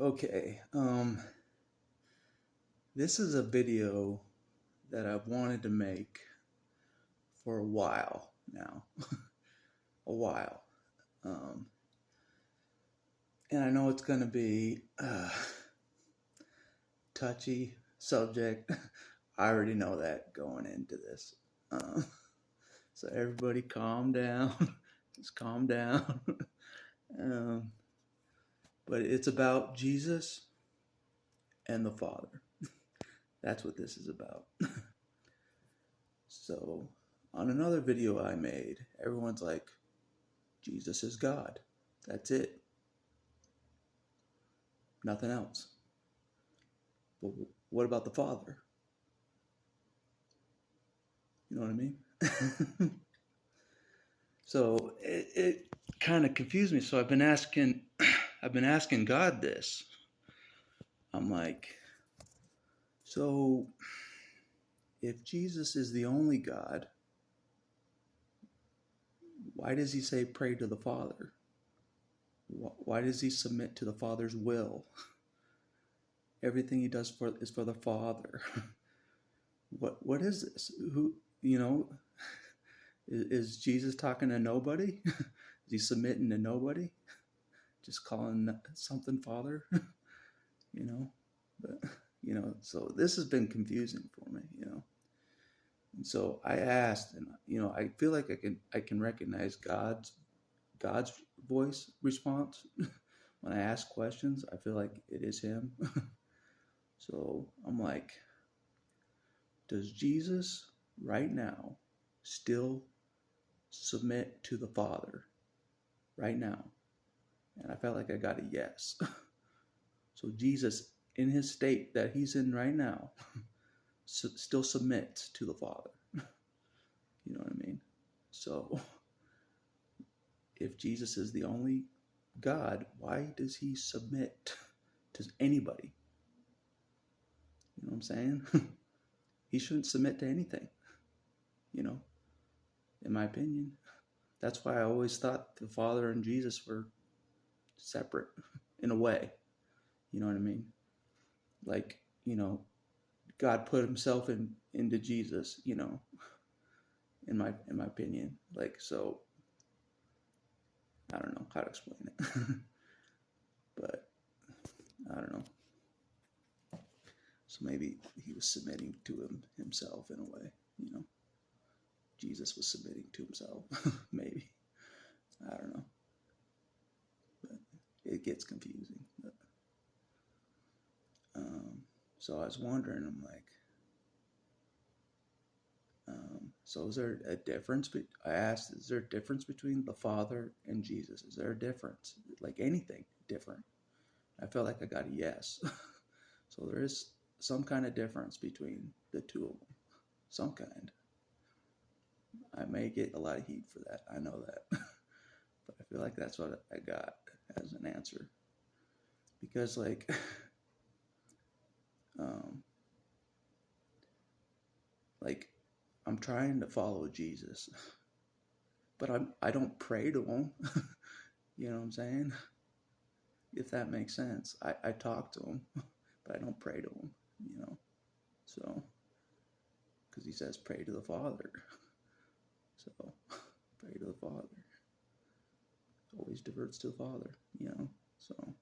Okay, this is a video that I've wanted to make for a while now. A while. Um, and I know it's going to be a touchy subject. I already know that going into this. Uh, so everybody calm down. Just calm down. um, but it's about Jesus and the Father. That's what this is about. So, on another video I made, everyone's like, Jesus is God. That's it. Nothing else. But what about the Father? You know what I mean? So it kind of confused me. So I've been asking God this. I'm like, so if Jesus is the only God, why does he say pray to the Father? Why does he submit to the Father's will? Everything he does is for the Father. What is this? Who, you know, is Jesus talking to nobody? Is he submitting to nobody? Just calling something Father? you know, but so this has been confusing for me, And so I asked, and I feel like I can recognize God's voice response when I ask questions. I feel like it is him. So I'm like, does Jesus right now still submit to the Father right now? And I felt like I got a yes. So Jesus, in his state that he's in right now, still submits to the Father. You know what I mean? So if Jesus is the only God, why does he submit to anybody? You know what I'm saying? He shouldn't submit to anything, in my opinion. That's why I always thought the Father and Jesus were separate in a way. You know what I mean? Like, God put himself into Jesus, in my opinion. Like, so I don't know how to explain it. But I don't know. So maybe he was submitting to himself in a way, Jesus was submitting to himself. Maybe. I don't know. But it gets confusing. But, so I was wondering, I'm like, so is there a difference? I asked, is there a difference between the Father and Jesus? Is there a difference? Like anything different? I felt like I got a yes. So there is some kind of difference between the two of them. Some kind. I may get a lot of heat for that. I know that. But I feel like that's what I got as an answer. Because, like, um, like, I'm trying to follow Jesus, but I don't pray to him. You know what I'm saying? If that makes sense. I talk to him, but I don't pray to him, So, because he says pray to the Father. So, pray to the Father. Always diverts to the Father, So,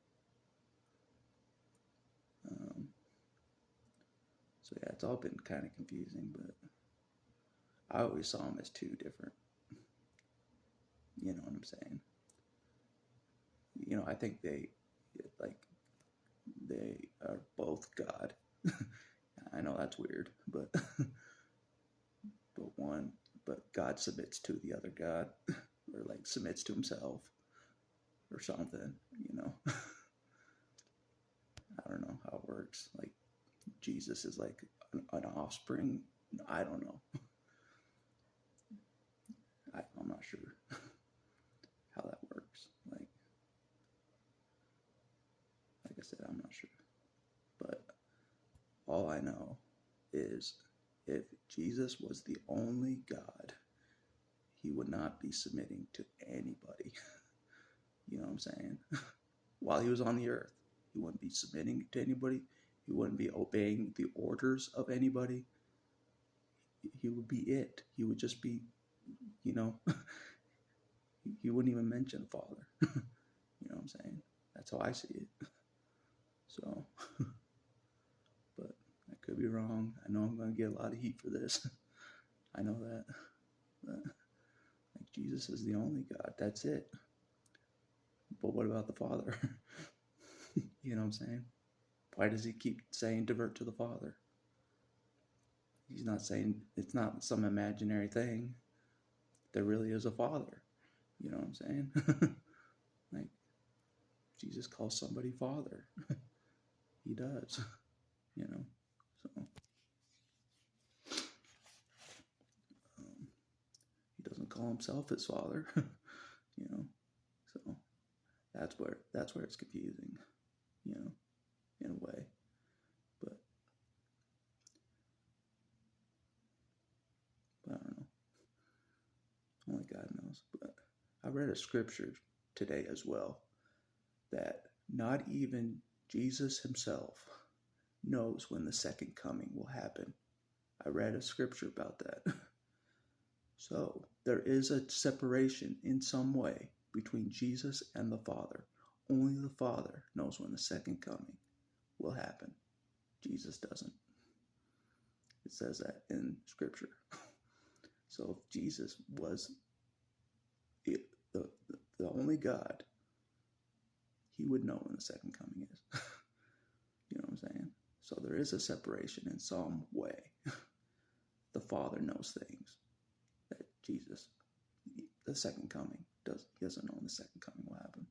so yeah, it's all been kind of confusing, but I always saw them as two different. You know what I'm saying? I think they are both God. I know that's weird, but but God submits to the other God, or like submits to himself, or something. I don't know how it works. Like Jesus is like an offspring. I don't know. I'm not sure how that works. Like I said, I'm not sure. But all I know is if Jesus was the only God, he would not be submitting to anybody. You know what I'm saying? While he was on the earth, He wouldn't be submitting to anybody. He wouldn't be obeying the orders of anybody. He would be it. He would just be, you know, he wouldn't even mention the Father. You know what I'm saying? That's how I see it. So, but I could be wrong. I know I'm going to get a lot of heat for this. I know that. But like, Jesus is the only God. That's it. But what about the Father? You know what I'm saying? Why does he keep saying divert to the Father? He's not saying, it's not some imaginary thing. There really is a Father. You know what I'm saying? Like, Jesus calls somebody Father. He does. You know? So, he doesn't call himself his Father. You know? So, that's where it's confusing. You know? In a way. But I don't know. Only God knows. But I read a scripture today as well that not even Jesus himself knows when the second coming will happen. I read a scripture about that. So there is a separation in some way between Jesus and the Father. Only the Father knows when the second coming will happen. Jesus doesn't. It says that in scripture. So if Jesus was the only God, he would know when the second coming is. You know what I'm saying? So there is a separation in some way. The Father knows things that Jesus, the second coming, he doesn't know when the second coming will happen,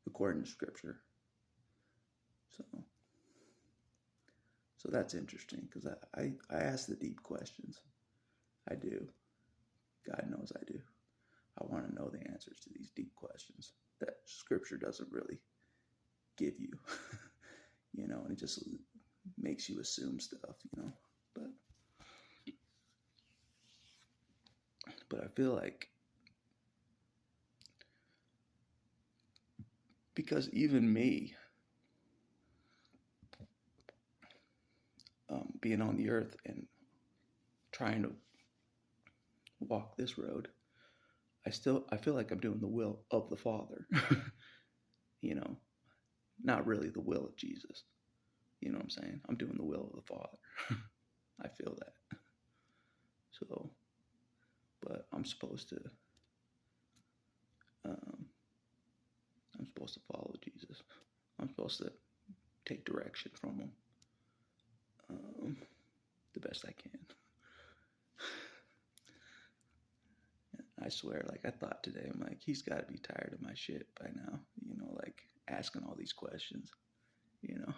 according to scripture. So that's interesting, because I ask the deep questions. I do. God knows I do. I want to know the answers to these deep questions that scripture doesn't really give you. You know, and it just makes you assume stuff, you know. But I feel like, because even me, being on the earth and trying to walk this road, I feel like I'm doing the will of the Father. You know, not really the will of Jesus. You know what I'm saying? I'm doing the will of the Father. I feel that. So, but I'm supposed to follow Jesus. I'm supposed to take direction from him the best I can. I swear, like, I thought today, I'm like, he's got to be tired of my shit by now, you know, like, asking all these questions, you know,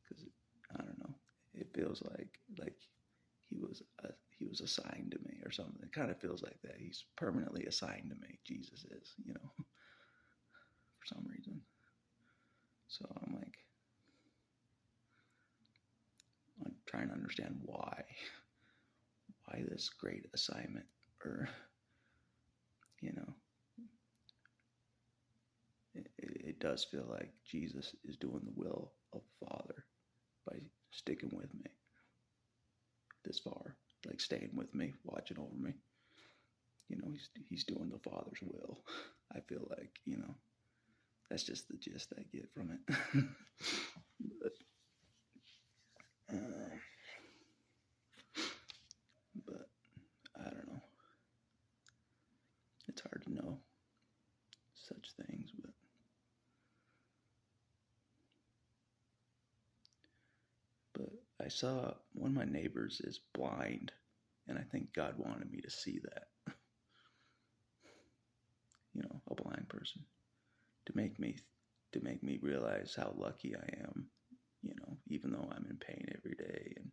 because, I don't know, it feels like he was assigned to me or something. It kind of feels like that. He's permanently assigned to me. Jesus is, you know, for some reason. So I'm trying to understand why this great assignment, or, you know, it does feel like Jesus is doing the will of the Father by sticking with me this far, like staying with me, watching over me. You know, he's doing the Father's will. I feel like, you know, that's just the gist I get from it. But I don't know. It's hard to know such things, but I saw one of my neighbors is blind, and I think God wanted me to see that. You know, a blind person, to make me realize how lucky I am, you know, even though I'm in pain every day and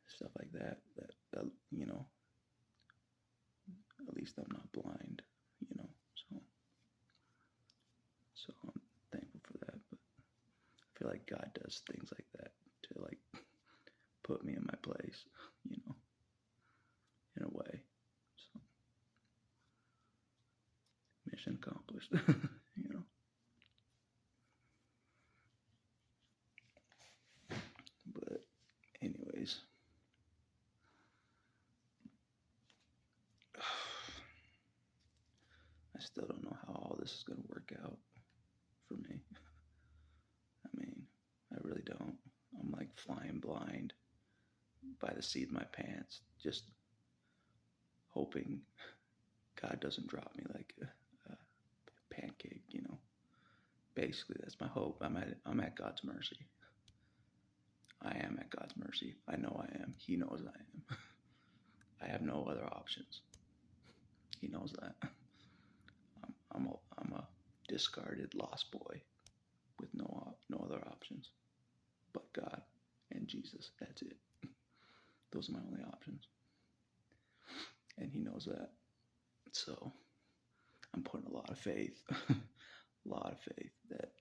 stuff like that, you know, at least I'm not blind, you know, so I'm thankful for that. But I feel like God does things like that to, like, put me in my place, you know, in a way. So mission accomplished. You know. But anyways, I still don't know how all this is going to work out for me. I mean, I really don't. I'm like flying blind by the seat of my pants, just hoping God doesn't drop me like a pancake, you know. Basically, that's my hope. I'm at God's mercy. I am at God's mercy. I know I am. He knows I am. I have no other options. He knows that. I'm a discarded lost boy with no other options but God and Jesus. That's it. Those are my only options. And he knows that. So I'm putting a lot of faith, a lot of faith that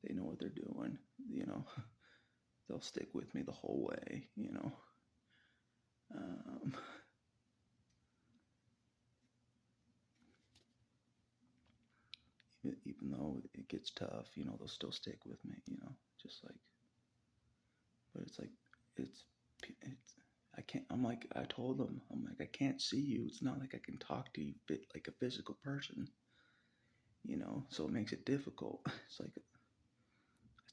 they know what they're doing, you know. They'll stick with me the whole way, you know. Even though it gets tough, you know, they'll still stick with me, you know, just like, but it's like, it's, I can't, I told them, I'm like, I can't see you. It's not like I can talk to you like a physical person, you know, so it makes it difficult. It's like, it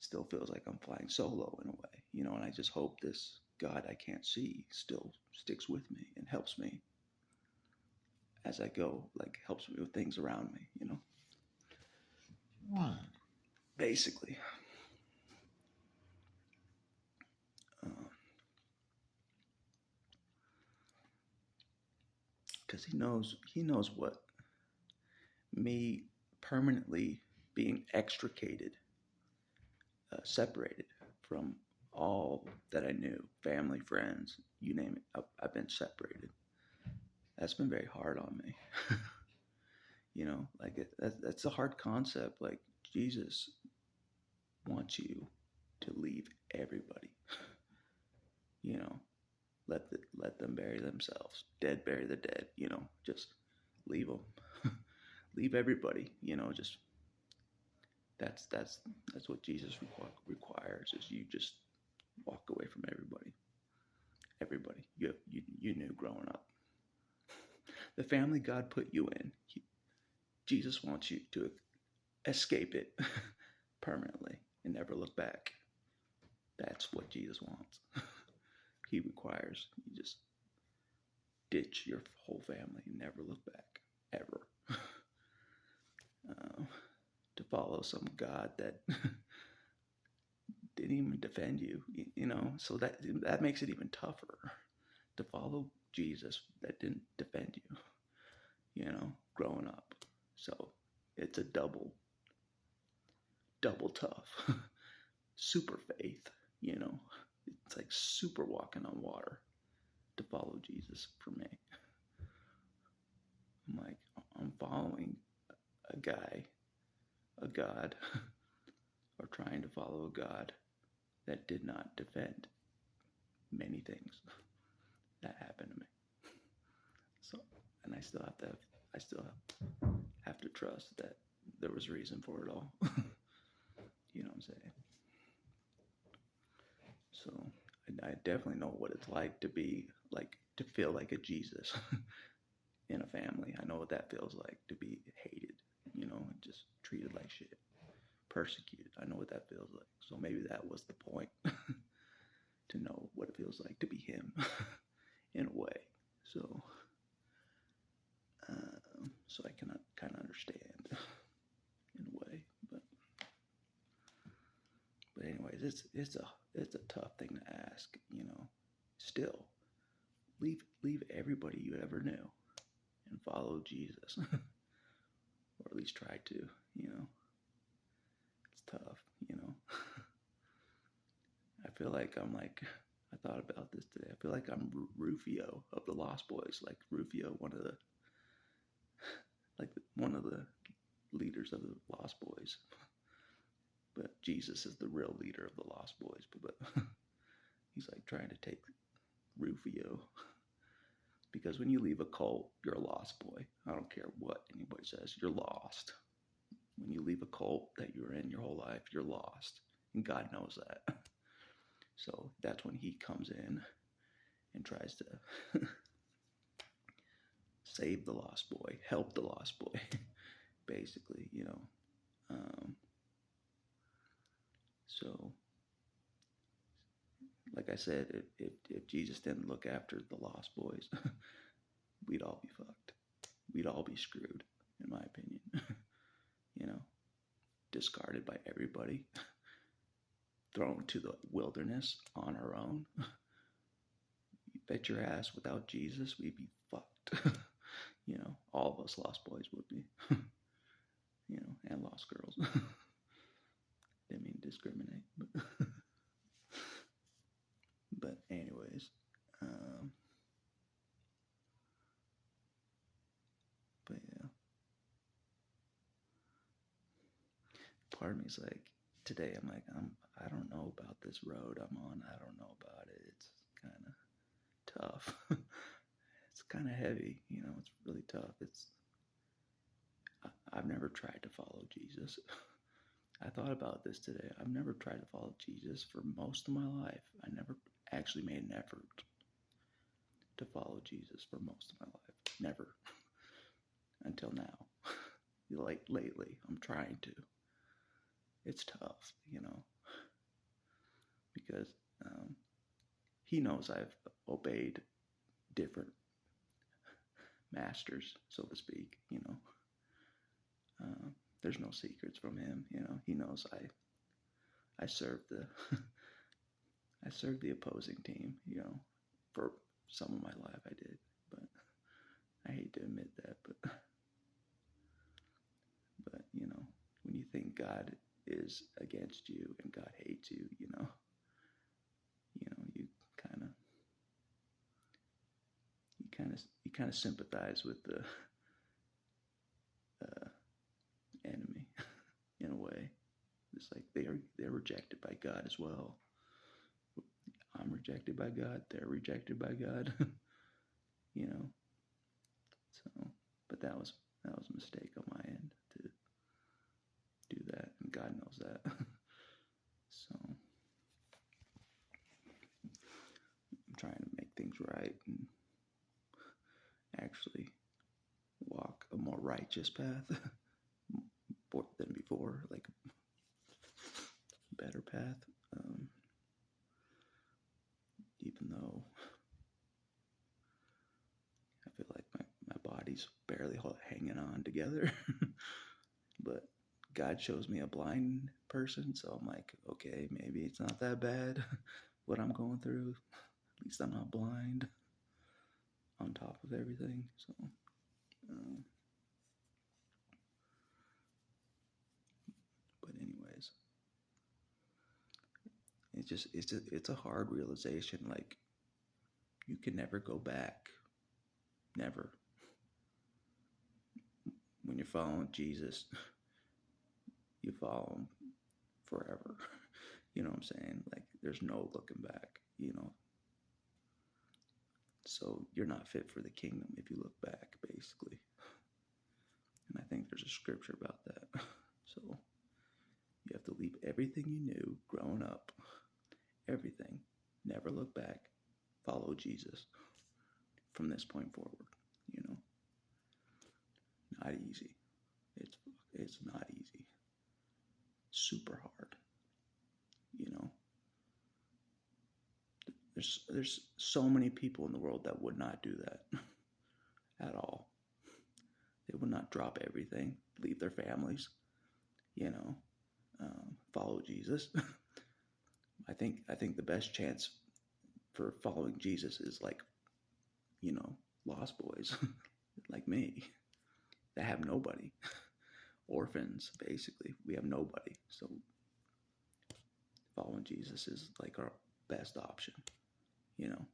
still feels like I'm flying solo in a way, you know, and I just hope this God I can't see still sticks with me and helps me as I go, like helps me with things around me, you know. Wow. Basically. Because he knows what me permanently being extricated, separated from all that I knew, family, friends, you name it. I've been separated. That's been very hard on me. You know, like that's a hard concept. Like Jesus wants you to leave everybody. You know, let them bury themselves. Dead bury the dead. You know, just leave them. Leave everybody. You know, just that's what Jesus requires. Is you just walk away from everybody. Everybody you knew growing up. The family God put you in. Jesus wants you to escape it permanently and never look back. That's what Jesus wants. He requires you just ditch your whole family and never look back, ever. To follow some God that didn't even defend you, you know, so that makes it even tougher to follow Jesus that didn't defend you, you know, growing up. So it's a double tough. Super faith, you know. It's like super walking on water to follow Jesus for me. I'm like, I'm following a God, or trying to follow a God that did not defend many things that happened to me. So, and I still have to trust that there was reason for it all. You know what I'm saying? So I definitely know what it's like to feel like a Jesus in a family. I know what that feels like, to be hated, you know, and just treated like shit, persecuted. I know what that feels like. So maybe that was the point, to know what it feels like to be him in a way. So I can kind of understand in a way, but anyways, it's a tough thing to ask, you know. Still, leave everybody you ever knew and follow Jesus, or at least try to, you know. It's tough, you know. I feel like I thought about this today. I feel like I'm Rufio of the Lost Boys, like Rufio, one of the leaders of the Lost Boys. But Jesus is the real leader of the Lost Boys. But he's like trying to take Rufio Because when you leave a cult, you're a lost boy. I don't care what anybody says, you're lost. When you leave a cult that you're in your whole life, you're lost. And God knows that. So that's when he comes in and tries to save the lost boy, help the lost boy, basically, you know. So, like I said, if Jesus didn't look after the lost boys, we'd all be fucked. We'd all be screwed, in my opinion. You know, discarded by everybody, thrown to the wilderness on our own. You bet your ass without Jesus, we'd be fucked. You know, all of us lost boys would be. You know, and lost girls. Didn't mean to discriminate, but anyways, but yeah, part of me is like, today I'm like, I don't know about this road I'm on. I don't know about it. It's kind of tough. It's kind of heavy, you know. It's really tough. I've never tried to follow Jesus. I thought about this today. I've never tried to follow Jesus for most of my life. I never actually made an effort to follow Jesus for most of my life. Never. Until now. Like lately, I'm trying to. It's tough, you know, because he knows I've obeyed different masters, so to speak, you know. There's no secrets from him, you know. He knows I serve the I served the opposing team, you know. For some of my life I did, but I hate to admit that, but you know, when you think God is against you and God hates you, you know, you kind of sympathize with the enemy in a way. It's like they're rejected by God as well. I'm rejected by God. They're rejected by God. You know. So, but that was a mistake on my end to do that, and God knows that. So, I'm trying to make things right and actually walk a more righteous path than before, like a better path. Even though I feel like my body's barely hanging on together, but God shows me a blind person, so I'm like, okay, maybe it's not that bad what I'm going through. At least I'm not blind on top of everything. So, but anyways, it's a hard realization. Like, you can never go back, never. When you're following Jesus, you follow him forever. You know what I'm saying? Like, there's no looking back, you know. So you're not fit for the kingdom if you look back, basically. And I think there's a scripture about that. So you have to leave everything you knew growing up, everything. Never look back. Follow Jesus from this point forward, you know. Not easy. It's not easy. Super hard, you know. There's so many people in the world that would not do that at all. They would not drop everything, leave their families, you know, follow Jesus. I think the best chance for following Jesus is like, you know, lost boys like me that have nobody. Orphans, basically. We have nobody. So following Jesus is like our best option. You know,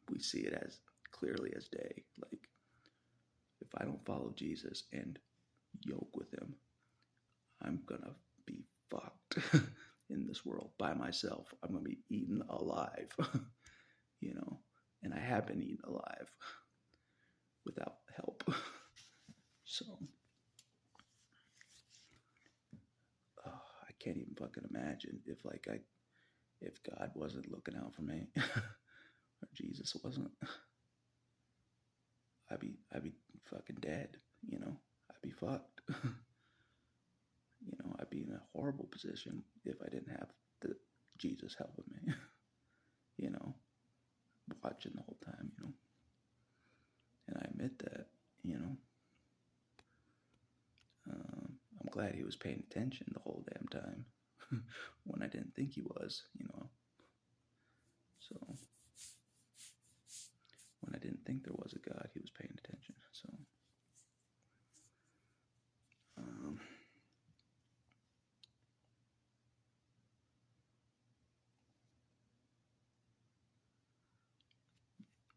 we see it as clearly as day. Like, if I don't follow Jesus and yoke with him, I'm gonna be fucked in this world by myself. I'm gonna be eaten alive. You know, and I have been eaten alive. without help. So, I can't even fucking imagine if God wasn't looking out for me, or Jesus wasn't. I'd be fucking dead. I'd be fucked. I'd be in a horrible position if I didn't have the Jesus helping me. you know, Watching the whole time. And I admit that. I'm glad he was paying attention the whole damn time when I didn't think he was. So when I didn't think there was a God, he was paying attention. So.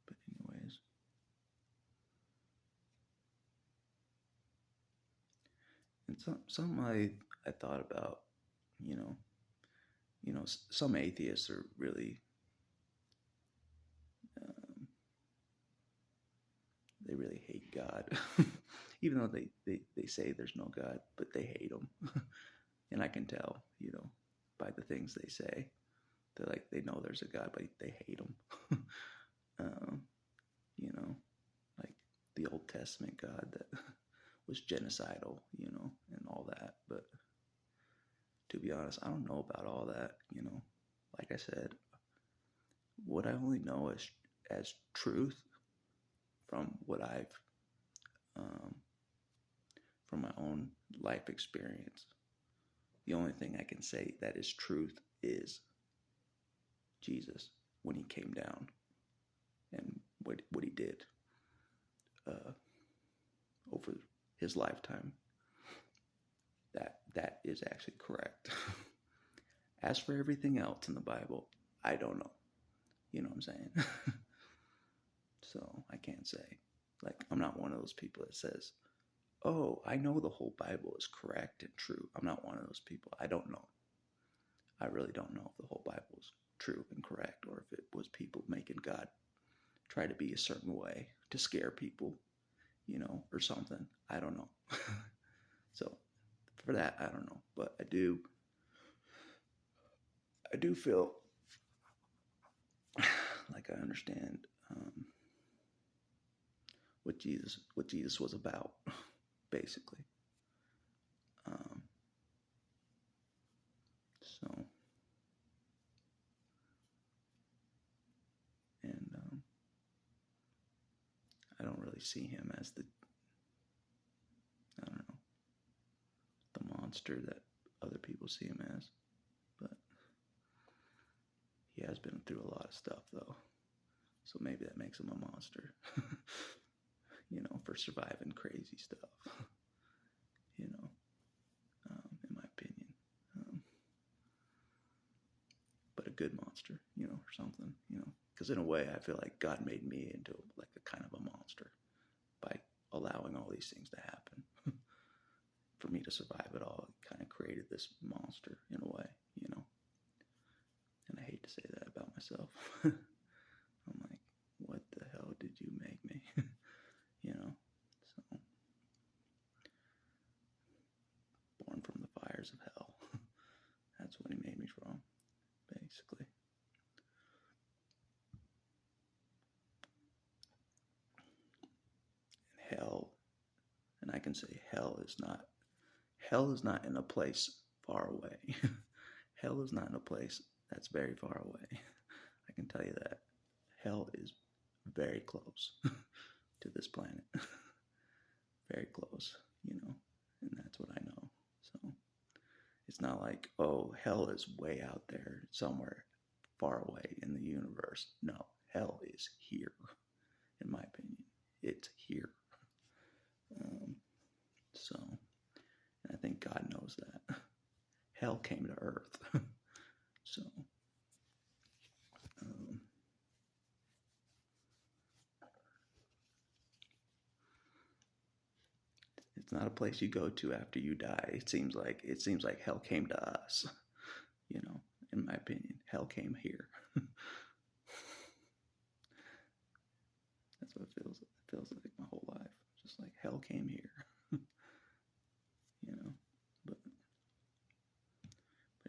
But anyways, and some I thought about, you know, some atheists are really, they really hate God, even though they say there's no God, but they hate him, and I can tell, by the things they say. They're like, they know there's a God, but they hate him. Like the Old Testament God that was genocidal, and all that. But to be honest, I don't know about all that. Like I said, what I only know as truth from what I've from my own life experience. The only thing I can say that is truth is Jesus when he came down and what he did over his lifetime. That is actually correct. As for everything else in the Bible, I don't know. You know what I'm saying? So I can't say. Like, I'm not one of those people that says, oh, I know the whole Bible is correct and true. I'm not one of those people. I don't know. I really don't know if the whole Bible is true and correct, or if it was people making God try to be a certain way to scare people, or something. I don't know. So for that, I don't know. But I do feel like I understand what Jesus was about, basically. So, and I don't really see him as I don't know, the monster that other people see him as. But he has been through a lot of stuff, though. So maybe that makes him a monster, for surviving crazy stuff, in my opinion. But a good monster, or something, because in a way I feel like God made me into like a kind of a monster by allowing all these things to happen. For me to survive it all, it kind of created this monster in a way, and I hate to say that about myself. I'm like, what the hell did you make me? So born from the fires of hell. That's what he made me from, basically. And hell, and I can say hell is not in a place far away. Hell is not in a place that's very far away. I can tell you that. Hell is very close to this planet. Very close, and that's what I know. So it's not like, oh, hell is way out there somewhere far away in the universe. No, hell is here, in my opinion. It's here. So, and I think God knows that. Hell came to earth. So, it's not a place you go to after you die. It seems like hell came to us. In my opinion, hell came here. That's what it feels like. feels like my whole life. Just like hell came here. You know. But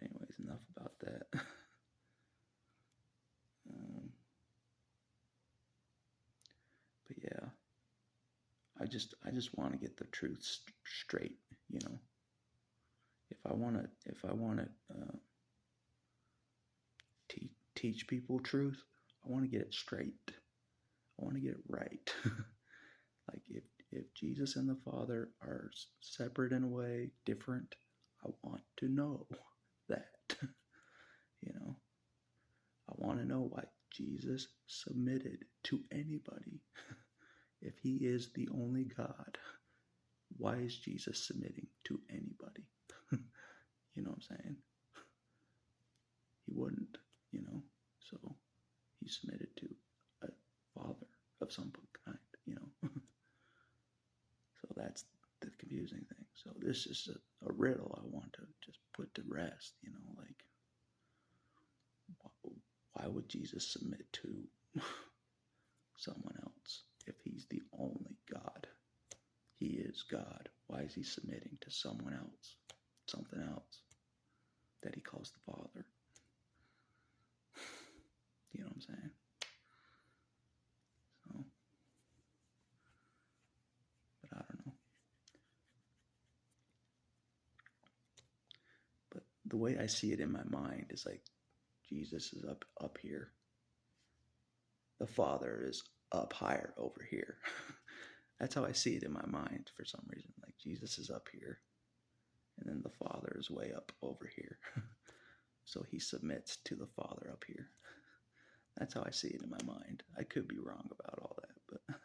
anyways, enough about that. But yeah, I just want to get the truth straight. You know, if I want to teach people truth, I want to get it straight. I want to get it right. Like if Jesus and the Father are separate in a way, different, I want to know that. You know, I want to know why Jesus submitted to anybody. If he is the only God, why is Jesus submitting to anybody? You know what I'm saying? He wouldn't, you know. So he submitted to a father of some kind, you know. So that's the confusing thing. So this is a riddle I want to just put to rest, you know, like why would Jesus submit to someone else if he's the only God? He is God. Why is he submitting to someone else, something else that he calls the Father? You know what I'm saying? So, but I don't know. But the way I see it in my mind is like Jesus is up here. The Father is up higher over here. That's how I see it in my mind for some reason. Like Jesus is up here, and then the Father is way up over here. So he submits to the Father up here. That's how I see it in my mind. I could be wrong about all that, but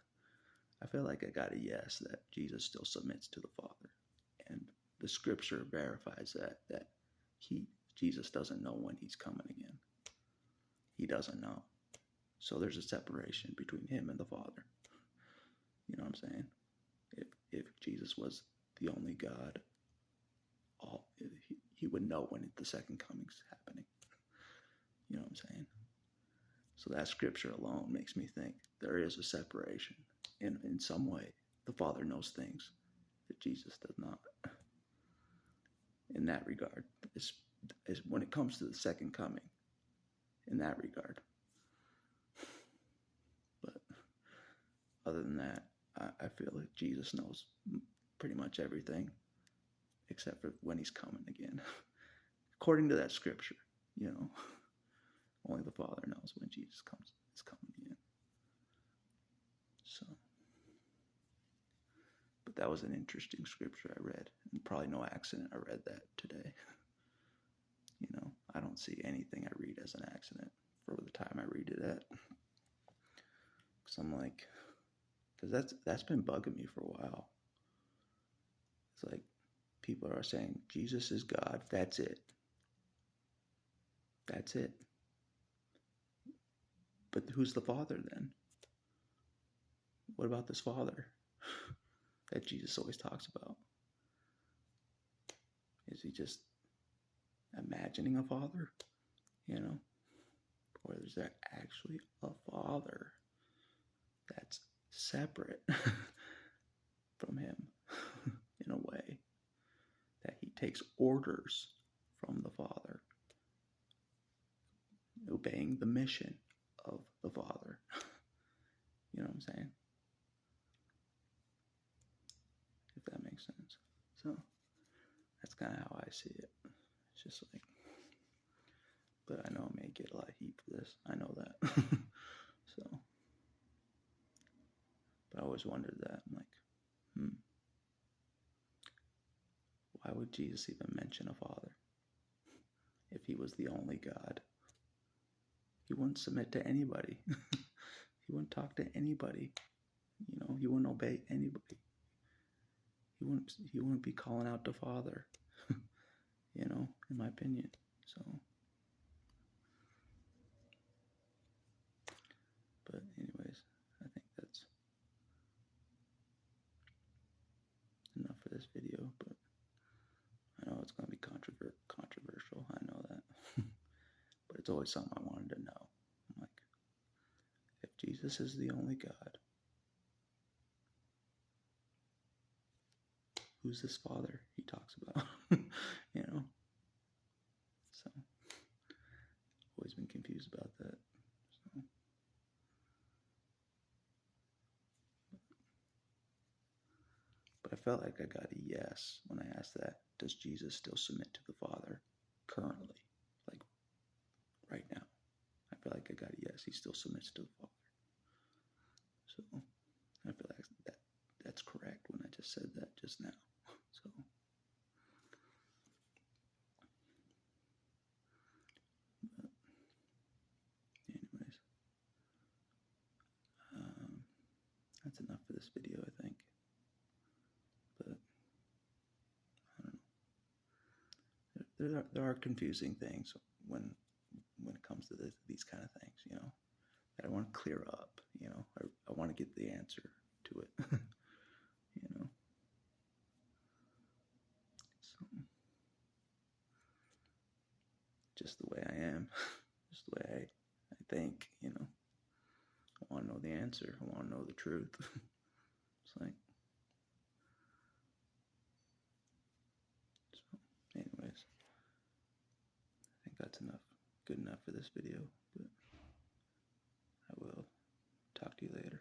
I feel like I got a yes that Jesus still submits to the Father. And the scripture verifies that Jesus doesn't know when he's coming again. He doesn't know. So there's a separation between him and the Father. You know what I'm saying? If Jesus was the only God, he would know when the second coming's happening. You know what I'm saying? So that scripture alone makes me think there is a separation in some way. The Father knows things that Jesus does not. In that regard, is when it comes to the second coming, in that regard. But other than that, I feel like Jesus knows pretty much everything except for when he's coming again. According to that scripture, you know, only the Father knows when Jesus is coming again. So, but that was an interesting scripture I read, and probably no accident I read that today. You know, I don't see anything I read as an accident for the time I read it at. Because I'm like, because that's been bugging me for a while. It's like people are saying Jesus is God. That's it. That's it. But who's the Father then? What about this Father that Jesus always talks about? Is he just imagining a Father? You know? Or is there actually a Father that's separate from him in a way? That he takes orders from the Father, obeying the mission of the Father. You know what I'm saying? If that makes sense. So that's kind of how I see it. It's just like, but I know I may get a lot of heat for this. I know that. So, but I always wondered that. I'm like, why would Jesus even mention a Father if he was the only God? He wouldn't submit to anybody. He wouldn't talk to anybody. You know, he wouldn't obey anybody. He wouldn't be calling out to Father. You know, in my opinion. So, but anyways, I think that's enough for this video. But I know it's going to be controversial. I know that. But it's always something I wanted to know. I'm like, if Jesus is the only God, who's this Father he talks about? You know? So, always been confused about that. So. But I felt like I got a yes when I asked that. Does Jesus still submit to the Father currently? Like, right now. I feel like I got a yes. He still submits to the Father. So, I feel like that's correct when I just said that just now. So, but anyways, that's enough for this video, I think. But I don't know. There are confusing things when it comes to these kind of things, you know, that I want to clear up. You know, I want to get the answer to it. You know, so just the way I am, just the way I think. You know, I want to know the answer. I want to know the truth. It's like, so anyways, I think that's enough, good enough for this video, but I will talk to you later.